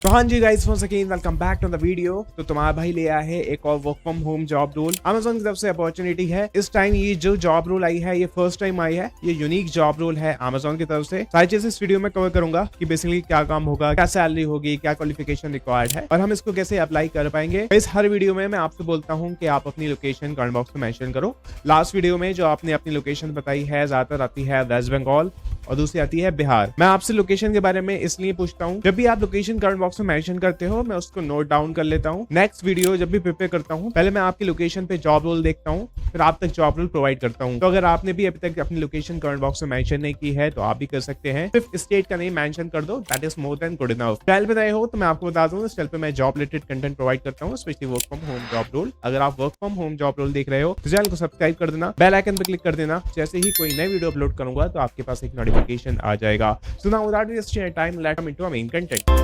तो हाँ जी guys, once again welcome back to the video. तो तुम्हारा भाई ले आया है एक और work from home job role. Amazon की तरफ से अपॉर्चुनिटी है। इस टाइम ये जो जॉब रोल आई है ये फर्स्ट टाइम आई है। ये यूनिक जॉब रोल है Amazon की तरफ से। सारी चीजें इस वीडियो में कवर करूंगा कि बेसिकली क्या काम होगा, क्या सैलरी होगी, क्या क्वालिफिकेशन रिक्वायर्ड है और हम इसको कैसे अप्लाई कर पाएंगे। इस हर वीडियो में मैं आपसे बोलता हूँ कि आप अपनी लोकेशन कमेंट बॉक्स में मेंशन करो। लास्ट वीडियो में जो आपने अपनी लोकेशन बताई है ज्यादातर आती है वेस्ट बंगाल और दूसरी आती है बिहार। मैं आपसे लोकेशन के बारे में इसलिए पूछता हूँ, जब भी आप लोकेशन कमेंट बॉक्स में मेंशन करते हो मैं उसको नोट डाउन कर लेता हूँ। नेक्स्ट वीडियो जब भी प्रिपेयर करता हूँ पहले मैं आपकी लोकेशन पे जॉब रोल देखता हूँ, फिर आप तक जॉब रोल प्रोवाइड करता हूँ। तो अगर आपने भी अभी तक अपनी लोकेशन कमेंट बॉक्स में मेंशन नहीं की है तो आप भी कर सकते हैं। सिर्फ स्टेट का नहीं मेंशन कर दो, that is more than good enough. Channel पे नए हो तो मैं आपको बता दूं, इस चैनल पे मैं जॉब रिलेटेड कंटेंट प्रोवाइड करता हूँ, specially work from home job role. अगर आप work from home job role देख रहे हो तो चैनल को सब्सक्राइब कर देना, बेल आइकन पर क्लिक कर देना। जैसे ही कोई नई वीडियो अपलोड करूंगा तो आपके पास एक नोटिफिकेशन आ जाएगा। So now without wasting time, let's come into our main content.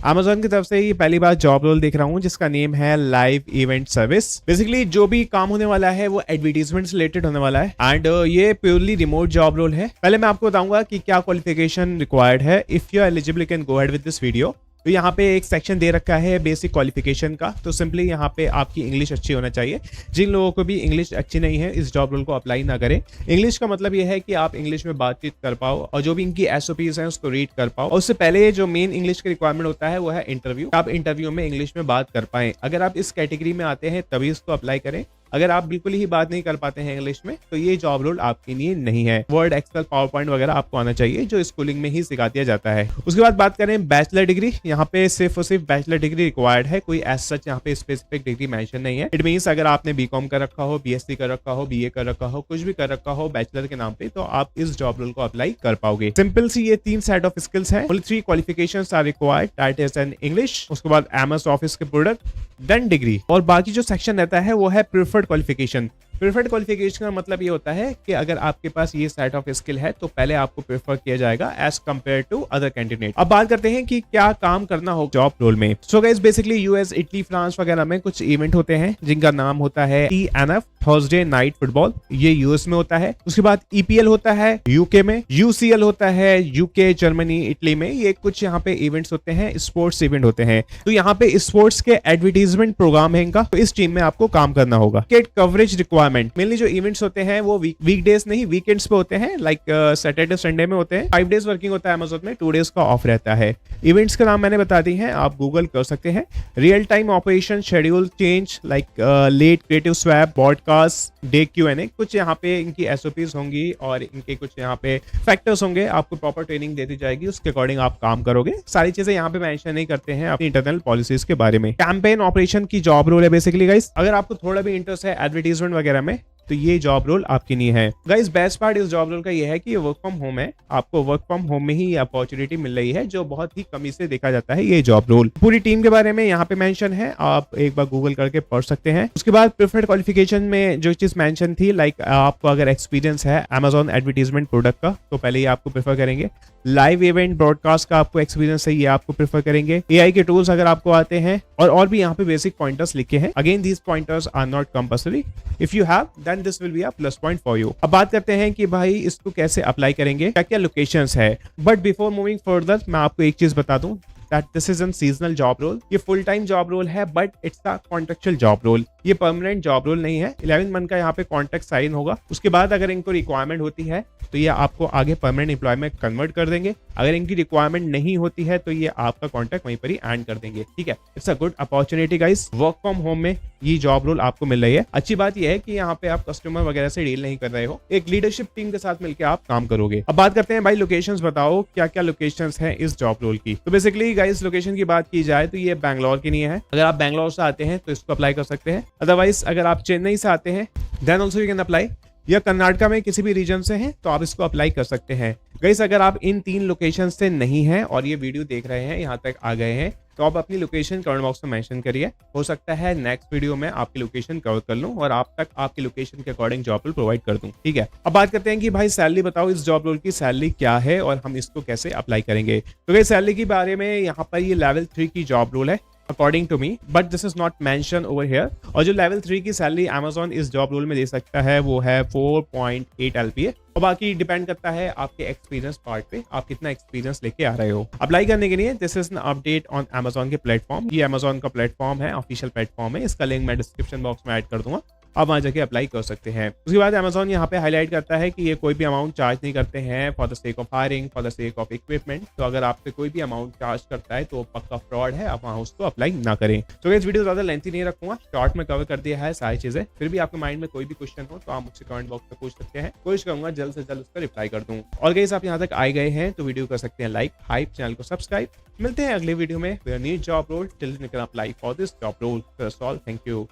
Amazon की तरफ से ये पहली बार जॉब रोल देख रहा हूँ जिसका नेम है लाइव इवेंट सर्विस। बेसिकली जो भी काम होने वाला है वो एडवर्टीजमेंट से रिलेटेड होने वाला है एंड ये प्योरली रिमोट जॉब रोल है। पहले मैं आपको बताऊंगा कि क्या क्वालिफिकेशन रिक्वायर्ड है। If you are eligible you can go ahead with this video. तो यहाँ पे एक सेक्शन दे रखा है बेसिक क्वालिफिकेशन का। तो सिंपली यहाँ पे आपकी इंग्लिश अच्छी होना चाहिए। जिन लोगों को भी इंग्लिश अच्छी नहीं है इस जॉब रोल को अप्लाई ना करें। इंग्लिश का मतलब ये है कि आप इंग्लिश में बातचीत कर पाओ और जो भी इनकी एसओपीज हैं उसको रीड कर पाओ। और उससे पहले जो मेन इंग्लिश का रिक्वायरमेंट होता है वो है इंटरव्यू। आप इंटरव्यू में इंग्लिश में बात कर पाए। अगर आप इस कैटेगरी में आते हैं तभी इसको अप्लाई करें। अगर आप बिल्कुल ही बात नहीं कर पाते हैं इंग्लिश में तो ये जॉब रोल आपके लिए नहीं है। वर्ड, एक्सेल, पावर पॉइंट वगैरह आपको आना चाहिए जो स्कूलिंग में ही सिखा दिया जाता है। उसके बाद बात करें बैचलर डिग्री। यहाँ पे सिर्फ और सिर्फ बैचलर डिग्री रिक्वायर्ड है। कोई एज सच यहाँ पे स्पेसिफिक डिग्री मेंशन नहीं है। इट मींस अगर आपने बीकॉम कर रखा हो, बीएससी कर रखा हो, बीए कर रखा हो, कुछ भी कर रखा हो बैचलर के नाम पे तो आप इस जॉब रोल को अप्लाई कर पाओगे। सिंपल सी ये 3 सेट ऑफ स्किल्स हैं। Only 3 qualifications are required, that is an English, उसके बाद एमएस ऑफिस के प्रोडक्ट, देन डिग्री। और बाकी जो सेक्शन रहता है वो है प्रिफर्ड क्वालिफिकेशन। प्रिफर्ड क्वालिफिकेशन का मतलब ये होता है कि अगर आपके पास ये सेट ऑफ स्किल है तो पहले आपको प्रेफर किया जाएगा as compare to other candidate. अब बात करते हैं कि क्या काम करना हो जॉब रोल में। So guys basically US, Italy, France वगैरह में कुछ इवेंट होते हैं जिनका नाम होता है TNF, थर्सडे नाइट फुटबॉल। ये यूएस में होता है। उसके बाद EPL होता है यूके में, UCL होता है यूके, जर्मनी, इटली में। ये कुछ यहाँ पे इवेंट्स होते हैं, स्पोर्ट्स इवेंट होते हैं। तो यहाँ पे स्पोर्ट्स के एडवर्टीजमेंट प्रोग्राम है इनका। तो इस टीम में आपको काम करना होगा। टिकट कवरेज रिक्वायरमेंट मेनली जो इवेंट्स होते हैं वो वीकडेज नहीं वीकेंड्स पे होते हैं, लाइक सैटरडे संडे में होते हैं। 5 डेज वर्किंग होता है Amazon में, 2 डेज का ऑफ रहता है। इवेंट्स का नाम मैंने बता दी है, आप गूगल कर सकते हैं। Real time operation, schedule change like late, creative swap, broadcast, day Q&A। कुछ यहाँ पे इनकी SOPs होंगी और इनके कुछ यहाँ पे फैक्टर्स होंगे। आपको प्रॉपर ट्रेनिंग दे दी जाएगी, उसके अकॉर्डिंग आप काम करोगे। सारी चीजें यहाँ पे मेंशन नहीं करते हैं अपनी इंटरनल पॉलिसीज के बारे में। कैंपेन ऑपरेशन की जॉब रोल है बेसिकली गाइस। अगर आपको थोड़ा भी इंटरेस्ट है एडवर्टीजमेंट वगैरह में तो ये जॉब रोल आपके लिए है। गाइस बेस्ट पार्ट इस जॉब रोल का ये है कि ये वर्क फ्रॉम होम है। आपको वर्क फ्रॉम होम में ही अपॉर्चुनिटी मिल रही है जो बहुत ही कमी से देखा जाता है ये जॉब रोल। पूरी टीम के बारे में यहाँ पे मेंशन है, आप एक बार गूगल करके पढ़ सकते हैं। उसके बाद प्रेफर्ड क्वालिफिकेशन में जो चीज मेंशन थी, लाइक आपको अगर एक्सपीरियंस है Amazon एडवर्टीजमेंट प्रोडक्ट का तो पहले ही आपको प्रेफर करेंगे। लाइव इवेंट ब्रॉडकास्ट का आपको एक्सपीरियंस है, ये आपको प्रेफर करेंगे। AI के टूल्स अगर आपको आते हैं और भी यहाँ पे बेसिक पॉइंटर्स लिखे हैं। Again these pointers are not compulsory, if you have then this will be a plus point for you. अब बात करते हैं कि भाई इसको कैसे अप्लाई करेंगे, क्या क्या लोकेशंस है। बट बिफोर मूविंग फर्दर मैं आपको एक चीज बता दूं, that this is a seasonal job role। ये फुल टाइम जॉब रोल है but it's a contractual job role. ये परमानेंट जॉब रोल नहीं है। 11 मंथ का यहाँ पे कॉन्ट्रैक्ट साइन होगा। उसके बाद अगर इनको रिक्वायरमेंट होती है तो ये आपको आगे परमानेंट एम्प्लॉय में कन्वर्ट कर देंगे। अगर इनकी रिक्वायरमेंट नहीं होती है तो ये आपका कॉन्ट्रैक्ट वहीं पर ही एंड कर देंगे। ठीक है, it's a good opportunity guys. Work from home में ये जॉब रोल आपको मिल रही है। अच्छी बात यह है कि यहाँ पे आप कस्टमर वगैरह से डील नहीं कर रहे हो, एक लीडरशिप टीम के साथ मिलकर आप काम करोगे। अब बात करते हैं भाई लोकेशंस बताओ क्या क्या लोकेशंस हैं इस जॉब रोल की। तो बेसिकली गाइस लोकेशन की बात की जाए तो ये बैंगलोर की नहीं है। अगर आप बैंगलोर से आते हैं तो इसको अप्लाई कर सकते हैं। अदरवाइज अगर आप चेन्नई से आते हैं then also you can apply, या कर्नाटका में किसी भी रीजन से हैं तो आप इसको अप्लाई कर सकते हैं। गाइस अगर आप इन 3 लोकेशन से नहीं हैं और ये वीडियो देख रहे हैं, यहाँ तक आ गए हैं, तो आप अपनी लोकेशन कमेंट बॉक्स में मेंशन करिए। हो सकता है नेक्स्ट वीडियो में आपकी लोकेशन कवर कर लूं और आप तक आपकी लोकेशन के अकॉर्डिंग जॉब रोल प्रोवाइड कर दूं। ठीक है, अब बात करते हैं कि भाई सैलरी बताओ, इस जॉब रोल की सैलरी क्या है और हम इसको कैसे अप्लाई करेंगे। तो भाई सैलरी के बारे में यहाँ पर ये लेवल 3 की जॉब रोल है। According to me, but this is not mention over here. और जो लेवल 3 की सैलरी Amazon इस जॉब रोल में दे सकता है वो है 4.8 LPA, और बाकी डिपेंड करता है आपके एक्सपीरियंस पार्ट पे, आप कितना एक्सपीरियंस लेके आ रहे हो। अप्लाई करने के लिए this is an update on Amazon के प्लेटफॉर्म। ये Amazon का प्लेटफॉर्म है, ऑफिशियल प्लेटफॉर्म है, इसका लिंक मैं डिस्क्रिप्शन बॉक्स में ऐड कर दूंगा, आप वहां जाके अप्लाई कर सकते हैं। उसके बाद Amazon यहाँ पे हाईलाइट करता है कि ये कोई भी अमाउंट चार्ज नहीं करते हैं for the sake of hiring, for the sake of equipment. तो अगर आपसे कोई भी अमाउंट चार्ज करता है तो पक्का फ्रॉड है, आप वहां उसको अप्लाई ना करें। तो इस वीडियो ज्यादा लेंथी नहीं रखूंगा, शॉर्ट में कवर कर दिया है सारी चीजें। फिर भी आपके माइंड में कोई भी क्वेश्चन हो तो आप मुझसे कमेंट बॉक्स में पूछ सकते हैं, कोशिश करूंगा जल्द से जल्द उसका रिप्लाई कर दूं। और गाइस आप यहाँ तक आए गए हैं तो वीडियो कर सकते हैं लाइक, हाइप, चैनल को सब्सक्राइब। मिलते हैं अगले वीडियो में with a new job role. Till then you can apply for this job role. That's all, thank you.